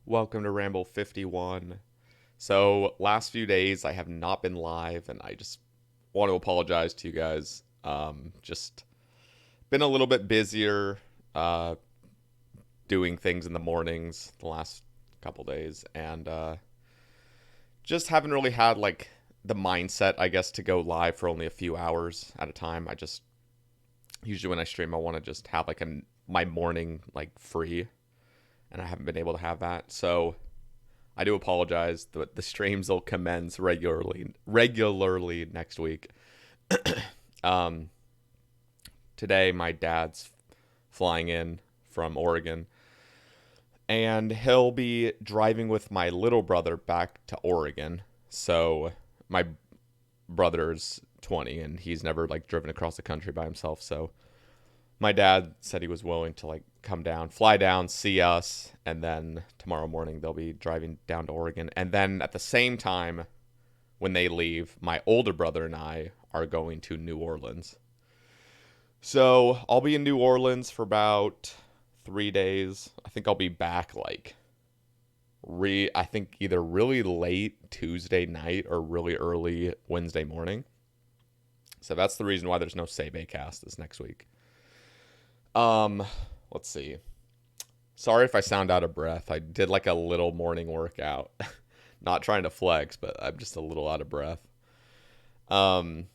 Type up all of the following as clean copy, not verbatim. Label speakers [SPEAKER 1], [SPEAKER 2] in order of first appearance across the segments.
[SPEAKER 1] Welcome to Ramble 51. So, last few days I have not been live, and I just want to apologize to you guys. Just been a little bit busier uh, doing things in the mornings the last couple days, and just haven't really had like the mindset, I guess, to go live for only a few hours at a time. I just usually when I stream, I want to just have like my morning like free, and I haven't been able to have that. So I do apologize. The streams will commence regularly next week. Um, Today my dad's flying in from Oregon, and he'll be driving with my little brother back to Oregon. So my brother's 20 and he's never like driven across the country by himself. So my dad said he was willing to like come down, fly down, see us, and then tomorrow morning they'll be driving down to Oregon. And then at the same time, when they leave, my older brother and I are going to New Orleans. So I'll be in New Orleans for about 3 days. I think I'll be back like I think either really late Tuesday night or really early Wednesday morning. So that's the reason why there's no Say Bay cast this next week. Um, let's see. Sorry if I sound out of breath. I did like a little morning workout. Not trying to flex, but I'm just a little out of breath. Um,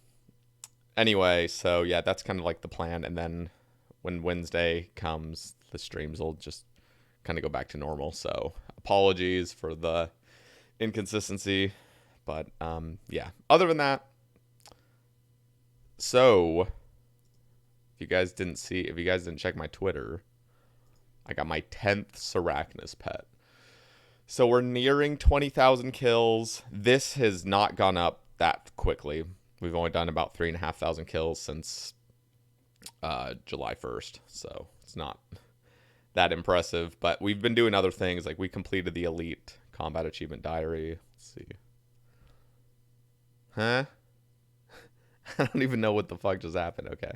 [SPEAKER 1] anyway, so yeah, that's kind of like the plan. And then when Wednesday comes, the streams will just kind of go back to normal. So apologies for the inconsistency. But yeah, other than that, so if you guys didn't check my Twitter, I got my 10th Sarachnis pet. So we're nearing 20,000 kills. This has not gone up that quickly. We've only done about 3,500 kills since July 1st. So it's not that impressive. But we've been doing other things. Like we completed the Elite Combat Achievement Diary. Let's see. Huh? I don't even know what the fuck just happened. Okay.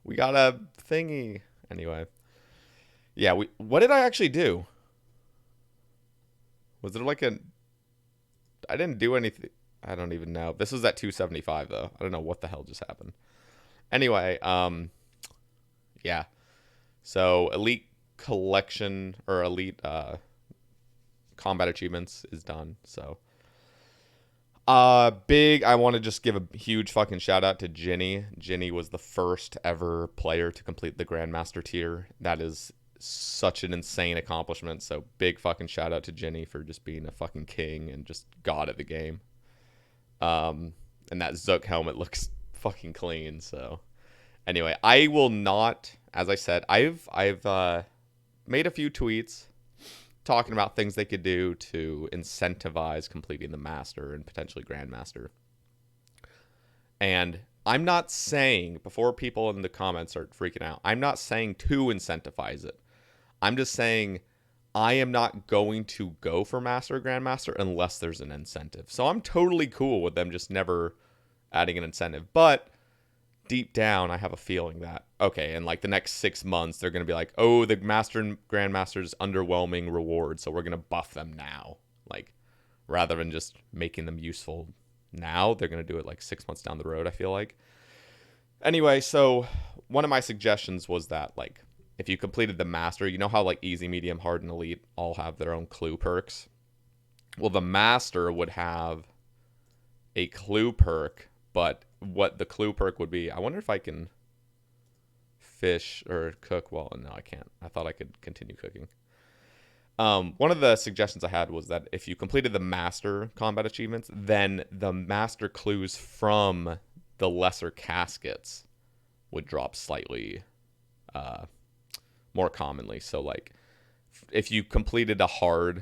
[SPEAKER 1] We got a thingy. Anyway. Yeah, what did I actually do? Was there like I didn't do anything. I don't even know. This was at 275 though. I don't know what the hell just happened. Anyway, yeah. So Elite Collection or Elite Combat Achievements is done. So I want to just give a huge fucking shout out to Ginny. Ginny was the first ever player to complete the Grandmaster tier. That is such an insane accomplishment. So big fucking shout out to Ginny for just being a fucking king and just god at the game. And that Zook helmet looks fucking clean. So anyway, I will not, as I said, I've made a few tweets talking about things they could do to incentivize completing the master and potentially grandmaster. And I'm not saying, before people in the comments start freaking out, I'm not saying to incentivize it. I'm just saying I am not going to go for master or grandmaster unless there's an incentive. So I'm totally cool with them just never adding an incentive. But deep down, I have a feeling that, okay, in like the next 6 months, they're going to be like, oh, the master and grandmaster's underwhelming reward, so we're going to buff them now. Like, rather than just making them useful now, they're going to do it like 6 months down the road, I feel like. Anyway, so one of my suggestions was that, like, if you completed the master, you know how like easy, medium, hard, and elite all have their own clue perks? Well, the master would have a clue perk, but what the clue perk would be, I wonder if I can fish or cook. Well, no, I can't. I thought I could continue cooking. One of the suggestions I had was that if you completed the master combat achievements, then the master clues from the lesser caskets would drop slightly more commonly. So like if you completed a hard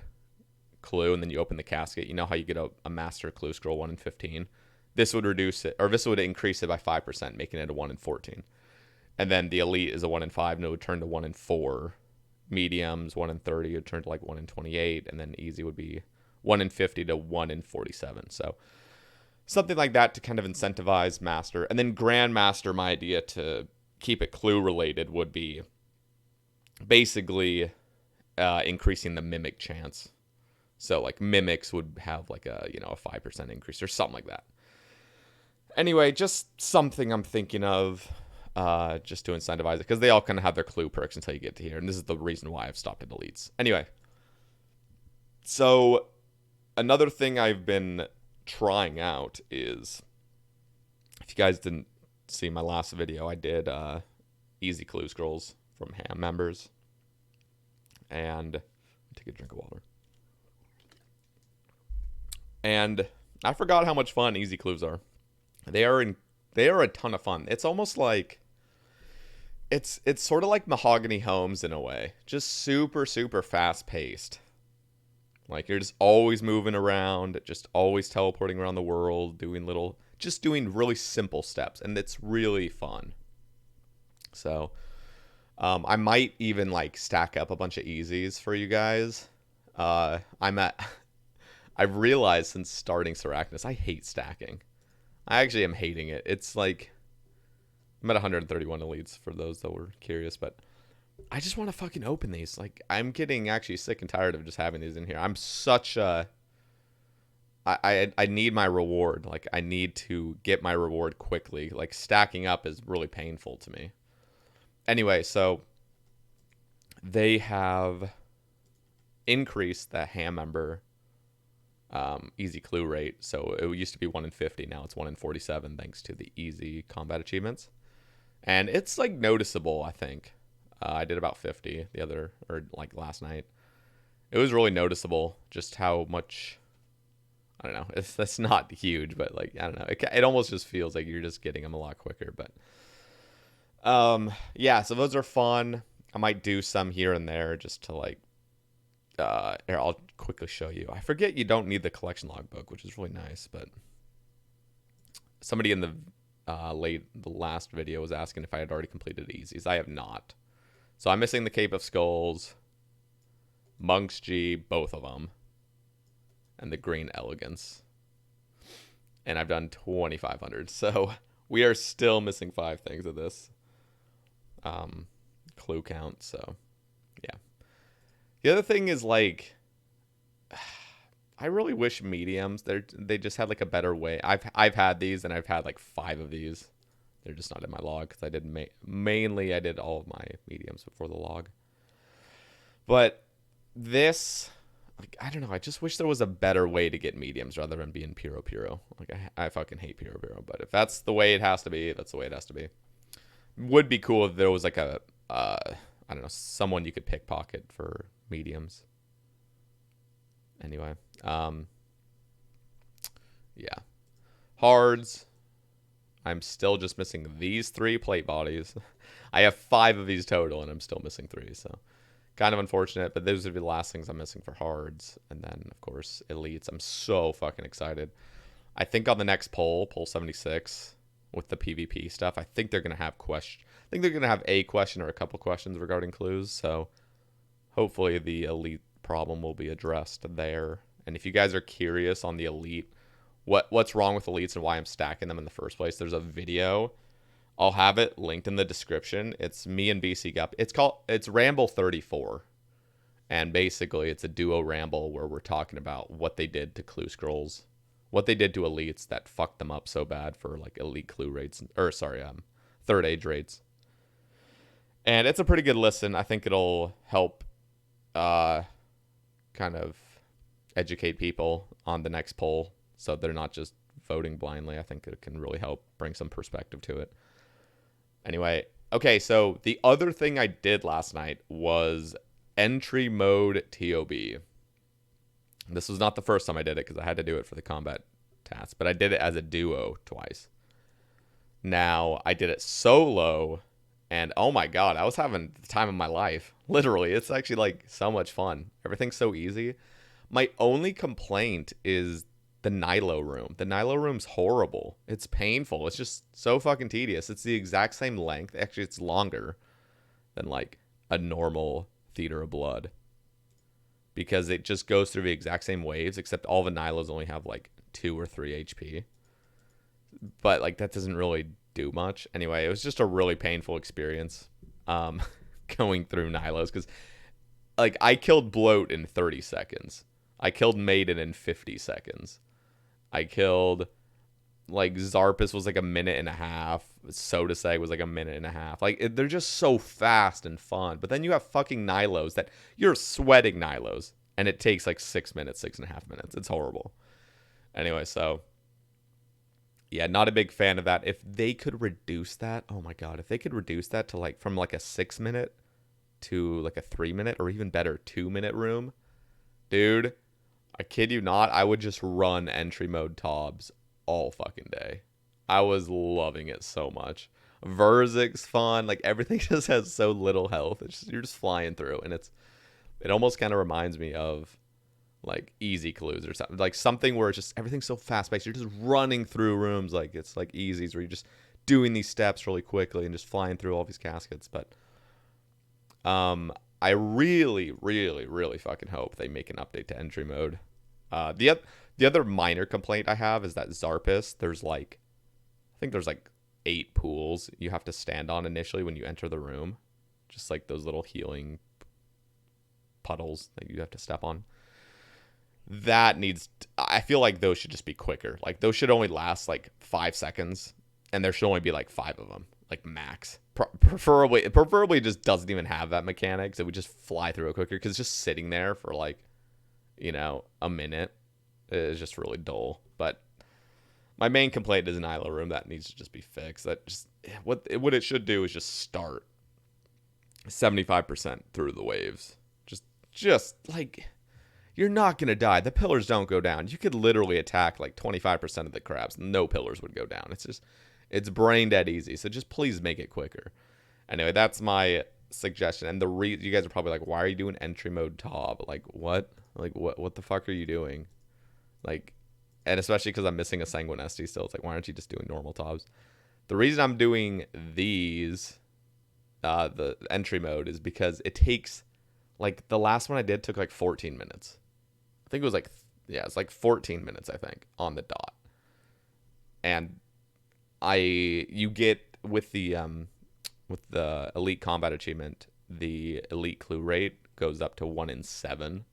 [SPEAKER 1] clue and then you open the casket, you know how you get a master clue scroll 1 in 15. This would reduce it, or this would increase it by 5%, making it a 1 in 14. And then the elite is a 1 in 5, and it would turn to 1 in 4. Mediums 1 in 30, it would turn to like 1 in 28, and then easy would be 1 in 50 to 1 in 47. So something like that to kind of incentivize master. And then grandmaster, my idea to keep it clue related would be basically increasing the mimic chance So like mimics would have like a, you know, a 5% increase or something like that. Anyway, just something I'm thinking of just to incentivize it, because they all kind of have their clue perks until you get to here. And this is the reason why I've stopped at elites. Anyway, so another thing I've been trying out is, if you guys didn't see my last video, I did easy clue scrolls from ham members. And take a drink of water. And I forgot how much fun easy clues are. They are a ton of fun. It's almost like it's sort of like Mahogany Homes in a way. Just super, super fast paced. Like you're just always moving around, just always teleporting around the world, doing really simple steps, and it's really fun. So I might even like stack up a bunch of easies for you guys. I've realized since starting Seracnus, I hate stacking. I actually am hating it. It's like, I'm at 131 elites for those that were curious, but I just want to fucking open these. Like, I'm getting actually sick and tired of just having these in here. I'm such a... I need my reward. Like, I need to get my reward quickly. Like, stacking up is really painful to me. Anyway, so they have increased the ham member easy clue rate. So it used to be 1 in 50. Now it's 1 in 47 thanks to the easy combat achievements. And it's like noticeable, I think. I did about 50 last night. It was really noticeable just how much, I don't know. That's not huge, but like, I don't know. It almost just feels like you're just getting them a lot quicker. But yeah, so those are fun. I might do some here and there just to like, here, I'll quickly show you. I forget you don't need the collection logbook, which is really nice, but somebody in the last video was asking if I had already completed easies. I have not. So I'm missing the Cape of Skulls, Monk's G, both of them, and the Green Elegance. And I've done 2,500. So we are still missing 5 things of this clue count. So yeah. The other thing is like, I really wish mediums, they just had like a better way. I've had these and I've had like 5 of these. They're just not in my log because I did mainly I did all of my mediums before the log. But this, like, I don't know. I just wish there was a better way to get mediums rather than being puro. Like I fucking hate puro. But if that's the way it has to be, that's the way it has to be. Would be cool if there was like a I don't know, someone you could pickpocket for mediums. Anyway, yeah, hards. I'm still just missing these 3 plate bodies. I have 5 of these total, and I'm still missing 3. So, kind of unfortunate. But those would be the last things I'm missing for hards, and then of course elites. I'm so fucking excited. I think on the next poll 76, with the PvP stuff, I think they're gonna have a question or a couple questions regarding clues. So, hopefully the elite problem will be addressed there. And if you guys are curious on the elite, what's wrong with elites and why I'm stacking them in the first place, there's a video. I'll have it linked in the description. It's me and BC Gup. It's Ramble 34. And basically it's a duo ramble where we're talking about what they did to clue scrolls, what they did to elites that fucked them up so bad for like elite clue rates, or sorry, third age rates. And it's a pretty good listen. I think it'll help kind of educate people on the next poll so they're not just voting blindly. I think it can really help bring some perspective to it. Anyway, okay, so the other thing I did last night was entry mode ToB. This was not the first time I did it because I had to do it for the combat task, but I did it as a duo twice. Now, I did it solo, and oh my god, I was having the time of my life. Literally, it's actually like so much fun. Everything's so easy. My only complaint is the Nilo room. The Nilo room's horrible. It's painful. It's just so fucking tedious. It's the exact same length. Actually, it's longer than like a normal Theater of Blood, because it just goes through the exact same waves, except all the Nilos only have like 2 or 3 HP. But like that doesn't really do much. Anyway, it was just a really painful experience going through Nilos, because like I killed Bloat in 30 seconds. I killed Maiden in 50 seconds. I killed, like, Zarpus was like a minute and a half. Sodaseg was like a minute and a half. Like, they're just so fast and fun. But then you have fucking Nilos that you're sweating Nilos. And it takes like 6 minutes, 6.5 minutes. It's horrible. Anyway, so yeah, not a big fan of that. If they could reduce that, oh my God, if they could reduce that to like from like a 6 minute to like a 3 minute or even better, 2 minute room, dude, I kid you not, I would just run entry mode ToBs all fucking day. I was loving it so much. Verzik's fun. Like everything just has so little health. It's just, you're just flying through, and it almost kind of reminds me of like easy clues or something, like something where it's just everything's so fast paced. You're just running through rooms like it's like easies where you're just doing these steps really quickly and just flying through all these caskets. But I really, really, really fucking hope they make an update to entry mode. The other minor complaint I have is that Zarpus, I think there's like 8 pools you have to stand on initially when you enter the room, just like those little healing puddles that you have to step on. I feel like those should just be quicker. Like those should only last like 5 seconds, and there should only be like 5 of them, like max. Preferably just doesn't even have that mechanic, so we just fly through it quicker, because just sitting there for like, a minute is just really dull. But my main complaint is an Isla room that needs to just be fixed. That just what it should do is just start 75% through the waves. Just like, you're not going to die. The pillars don't go down. You could literally attack like 25% of the crabs. No pillars would go down. It's brain dead easy. So just please make it quicker. Anyway, that's my suggestion. And you guys are probably like, why are you doing entry mode ToB? Like, what? Like, what the fuck are you doing? Like, and especially because I'm missing a Sanguinesti still. It's like, why aren't you just doing normal ToBs? The reason I'm doing these, the entry mode, is because it takes, like, the last one I did took like 14 minutes. I think it was like, it's like 14 minutes, I think, on the dot. And you get with the elite combat achievement, the elite clue rate goes up to 1 in 7,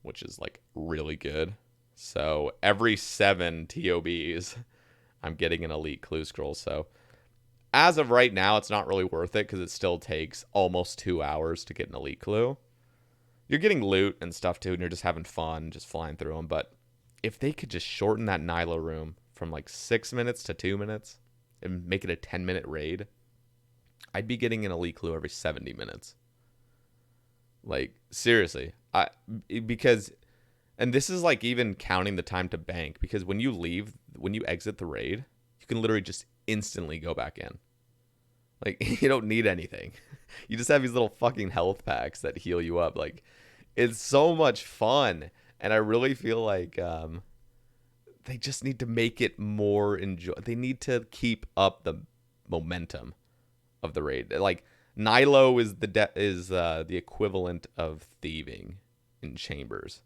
[SPEAKER 1] which is like really good. So every 7 TOBs, I'm getting an elite clue scroll. So as of right now, it's not really worth it because it still takes almost 2 hours to get an elite clue. You're getting loot and stuff too, and you're just having fun, just flying through them. But if they could just shorten that Nilo room from like 6 minutes to 2 minutes and make it a 10-minute raid, I'd be getting an elite clue every 70 minutes. Like, seriously. And this is like even counting the time to bank, because when you exit the raid, you can literally just instantly go back in. Like, you don't need anything. You just have these little fucking health packs that heal you up. Like, it's so much fun. And I really feel like they just need to make it more they need to keep up the momentum of the raid. Like, Nilo is the equivalent of thieving in chambers.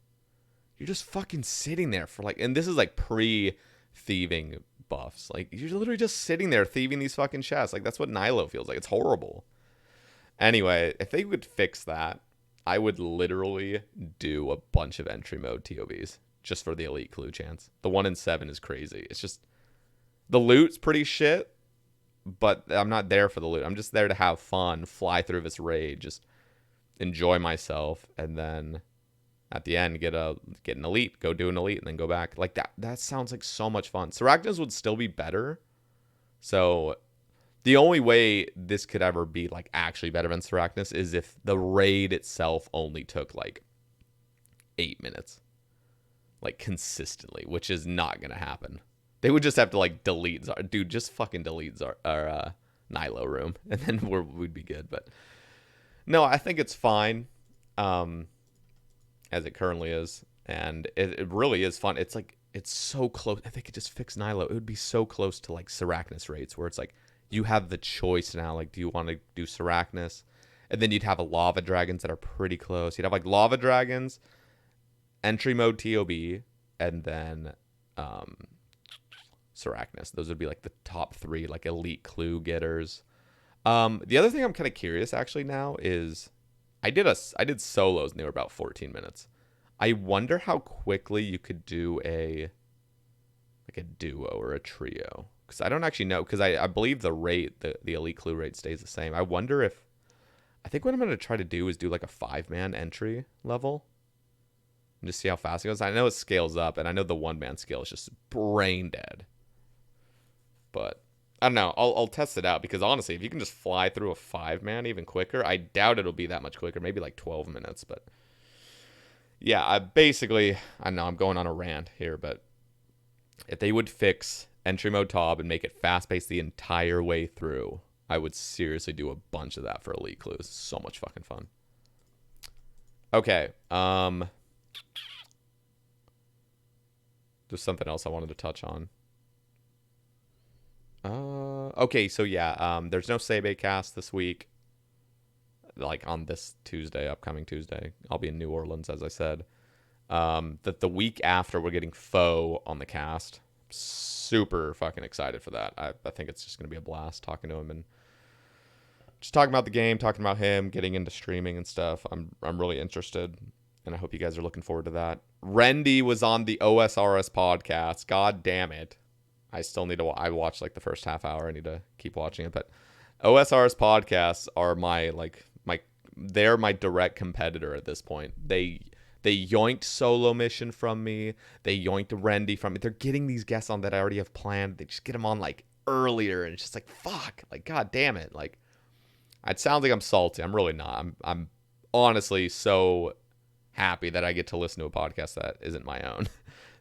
[SPEAKER 1] You're just fucking sitting there for like, and this is like pre-thieving buffs. Like, you're literally just sitting there thieving these fucking chests. Like, that's what Nilo feels like. It's horrible. Anyway, if they would fix that, I would literally do a bunch of entry mode TOBs just for the elite clue chance. The 1 in 7 is crazy. It's just, the loot's pretty shit, but I'm not there for the loot. I'm just there to have fun, fly through this raid, just enjoy myself, and then at the end get an elite, go do an elite, and then go back. Like, that sounds like so much fun. Sarachnis would still be better. So the only way this could ever be like actually better than Sarachnis is if the raid itself only took like 8 minutes, like consistently, which is not gonna happen. They would just have to like delete dude, just fucking delete our Nilo room, and then we'd be good. But no, I think it's fine as it currently is, and it really is fun. It's like, it's so close. If they could just fix Nilo, it would be so close to like Sarachnis rates, where it's like you have the choice now. Like, do you want to do Sarachnis? And then you'd have a lava dragons that are pretty close. You'd have like lava dragons, entry mode TOB, and then Sarachnis. Those would be like the top 3 like elite clue getters. The other thing I'm kind of curious actually now is I did solos and they were about 14 minutes. I wonder how quickly you could do a duo or a trio, because I don't actually know, because I believe the rate, the elite clue rate stays the same. I wonder if, I think what I'm going to try to do is do like a 5-man entry level and just see how fast it goes. I know it scales up, and I know the 1-man scale is just brain dead, but I don't know. I'll test it out, because honestly, if you can just fly through a 5-man even quicker, I doubt it'll be that much quicker. Maybe like 12 minutes, but yeah, I know I'm going on a rant here, but if they would fix entry mode ToB and make it fast paced the entire way through, I would seriously do a bunch of that for elite clues. So much fucking fun. Okay, there's something else I wanted to touch on. Okay, so yeah, there's no Sebe cast this week. Like on this Tuesday, upcoming Tuesday, I'll be in New Orleans, as I said. That the week after, we're getting Foe on the cast. Super fucking excited for that. I think it's just gonna be a blast talking to him and just talking about the game, talking about him, getting into streaming and stuff. I'm really interested, and I hope you guys are looking forward to that. Rendy was on the OSRS podcast. God damn it. I still need to. I watched like the first half hour. I need to keep watching it. But OSR's podcasts are they're my direct competitor at this point. They yoinked Solo Mission from me. They yoinked Rendy from me. They're getting these guests on that I already have planned. They just get them on like earlier, and it's just like fuck. Like god damn it. Like it sounds like I'm salty. I'm really not. I'm honestly so happy that I get to listen to a podcast that isn't my own.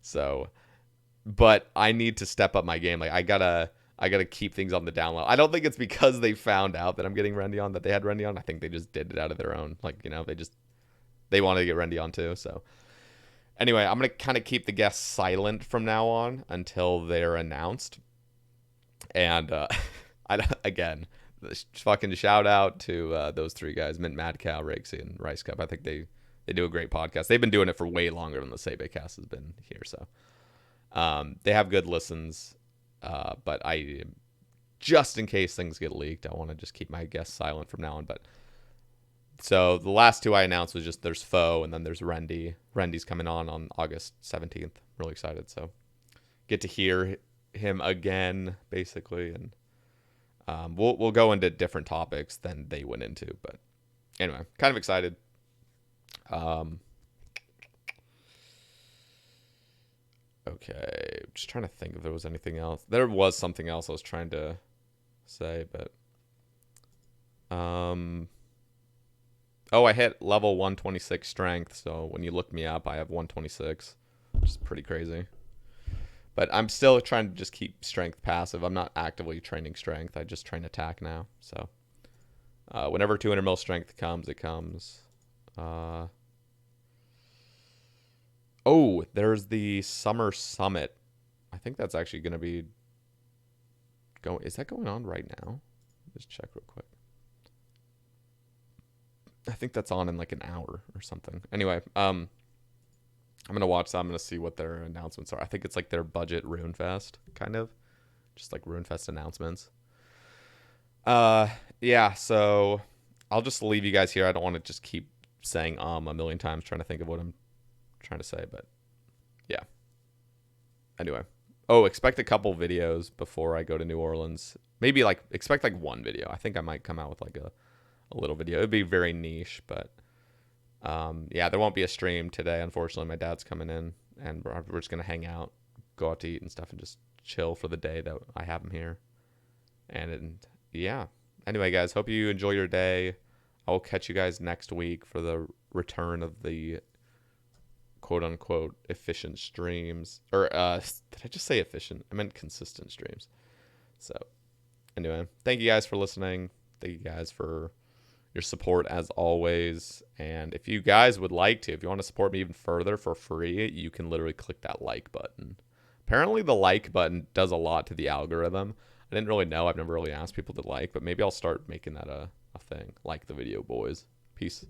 [SPEAKER 1] So. But I need to step up my game. Like I gotta keep things on the down low. I don't think it's because they found out that I'm getting Rendy on, that they had Rendy on. I think they just did it out of their own. Like, you know, they wanted to get Rendy on too. So anyway, I'm gonna kind of keep the guests silent from now on until they're announced. And again, fucking shout out to those three guys, Mint Mad Cow, Rakesy, and Rice Cup. I think they do a great podcast. They've been doing it for way longer than the Sebe cast has been here. So. They have good listens, but I, just in case things get leaked, I want to just keep my guests silent from now on. But so the last two I announced was just there's Foe and then there's Rendy. Rendy's coming on August 17th. Really excited. So get to hear him again, basically, and we'll go into different topics than they went into. But anyway, kind of excited. Okay, just trying to think if there was anything else. There was something else I was trying to say, but oh, I hit level 126 strength, so when you look me up, I have 126, which is pretty crazy. But I'm still trying to just keep strength passive. I'm not actively training strength. I just train attack now. So whenever 200 mil strength comes, it comes. Oh, there's the Summer Summit. I think that's actually going to be going. Is that going on right now? Just check real quick. I think that's on in like an hour or something. Anyway, I'm going to watch that. I'm going to see what their announcements are. I think it's like their budget RuneFest, kind of. Just like RuneFest announcements. Yeah, so I'll just leave you guys here. I don't want to just keep saying a million times trying to think of what I'm trying to say, but yeah. Anyway. Oh, expect a couple videos before I go to New Orleans. Maybe like expect like one video. I think I might come out with like a little video. It'd be very niche, but yeah, there won't be a stream today. Unfortunately, my dad's coming in, and we're just gonna hang out, go out to eat and stuff, and just chill for the day that I have him here. And yeah. Anyway, guys, hope you enjoy your day. I will catch you guys next week for the return of the quote-unquote efficient streams. Or did I just say efficient? I meant consistent streams. So anyway, thank you guys for listening. Thank you guys for your support as always. And if you guys would like to, if you want to support me even further for free, you can literally click that like button. Apparently the like button does a lot to the algorithm. I didn't really know. I've never really asked people to like, but maybe I'll start making that a thing. Like the video, boys. Peace.